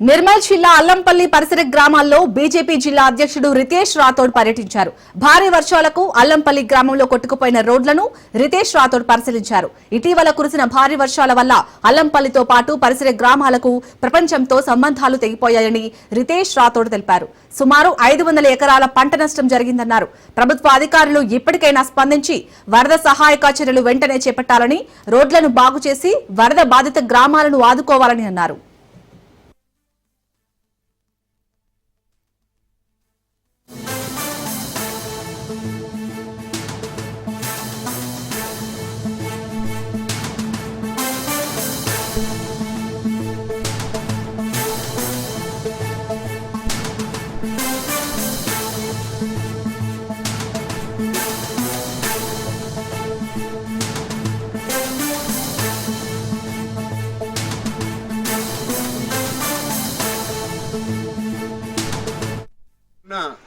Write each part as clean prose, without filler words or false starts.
నిర్మల్ జిల్లా అల్లంపల్లి పరిసర గ్రామాల్లో బీజేపీ జిల్లా అధ్యక్షుడు రితేష్ రాథోడ్ పర్యటించారు. భారీ వర్షాలకు అల్లంపల్లి గ్రామంలో కొట్టుకుపోయిన రోడ్లను రితేష్ రాథోడ్ పరిశీలించారు. ఇటీవల కురిసిన భారీ వర్షాల వల్ల అల్లంపల్లితో పాటు పరిసర గ్రామాలకు ప్రపంచంతో సంబంధాలు తెగిపోయాయని రితేష్ రాథోడ్ తెలిపారు. సుమారు 500 ఎకరాల పంట నష్టం జరిగిందన్నారు. ప్రభుత్వ అధికారులు ఇప్పటికైనా స్పందించి వరద సహాయక చర్యలు వెంటనే చేపట్టాలని, రోడ్లను బాగు చేసి వరద బాధిత గ్రామాలను ఆదుకోవాలని అన్నారు.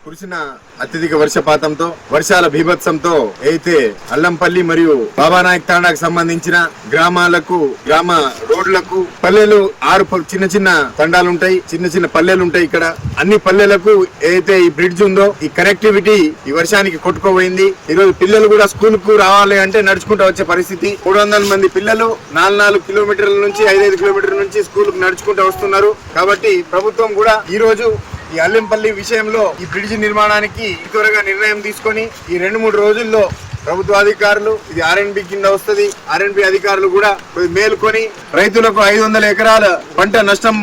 కురిసిన అత్యధిక వర్షపాతంతో వర్షాల బీభత్సంతో అయితే అల్లంపల్లి మరియు బాబానాయక్ తాండాకు సంబంధించిన గ్రామాలకు గ్రామ రోడ్లకు పల్లెలు 6 చిన్న చిన్న తండాలుంటాయి, చిన్న చిన్న పల్లెలుంటాయి. ఇక్కడ అన్ని పల్లెలకు ఏదైతే ఈ బ్రిడ్జ్ ఉందో ఈ కనెక్టివిటీ ఈ వర్షానికి కొట్టుకోపోయింది. ఈ రోజు పిల్లలు కూడా స్కూల్ కు రావాలి అంటే నడుచుకుంటూ వచ్చే పరిస్థితి. 300 మంది పిల్లలు 4 కిలోమీటర్ల నుంచి 5 కిలోమీటర్ల నుంచి స్కూల్ కు నడుచుకుంటూ వస్తున్నారు. కాబట్టి ప్రభుత్వం కూడా ఈ రోజు ఈ అల్లంపల్లి విషయంలో ఈ బ్రిడ్జ్ నిర్మాణానికి త్వరగా నిర్ణయం తీసుకొని ఈ 2-3 రోజుల్లో ప్రభుత్వ అధికారులు, ఇది ఆర్ఎండ్బి కింద వస్తుంది, ఆర్ఎండ్బి అధికారులు కూడా మేల్కొని రైతులకు 500 ఎకరాల పంట నష్టం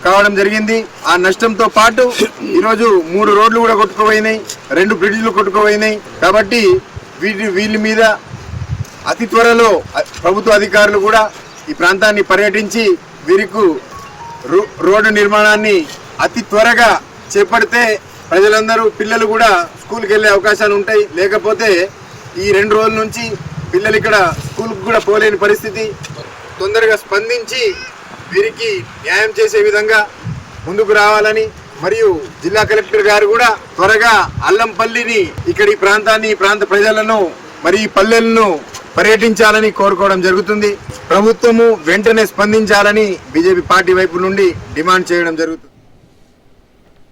కావడం జరిగింది. ఆ నష్టంతో పాటు ఈరోజు 3 రోడ్లు కూడా కొట్టుకుపోయినాయి, 2 బ్రిడ్జ్లు కొట్టుకుపోయినాయి. కాబట్టి వీళ్ళ మీద అతి త్వరలో ప్రభుత్వ అధికారులు కూడా ఈ ప్రాంతాన్ని పర్యటించి వీరికి రోడ్డు నిర్మాణాన్ని అతి త్వరగా చేపడితే ప్రజలందరూ పిల్లలు కూడా స్కూల్కి వెళ్ళే అవకాశాలు ఉంటాయి. లేకపోతే ఈ 2 రోజుల నుంచి పిల్లలు ఇక్కడ స్కూల్కి కూడా పోలేని పరిస్థితి. తొందరగా స్పందించి వీరికి న్యాయం చేసే విధంగా ముందుకు రావాలని, మరియు జిల్లా కలెక్టర్ గారు కూడా త్వరగా అల్లంపల్లిని ఇక్కడ ఈ ప్రాంతాన్ని, ఈ ప్రాంత ప్రజలను మరి ఈ పల్లెలను పర్యటించాలని కోరుకోవడం జరుగుతుంది. ప్రభుత్వము వెంటనే స్పందించాలని బీజేపీ పార్టీ వైపు నుండి డిమాండ్ చేయడం జరుగుతుంది.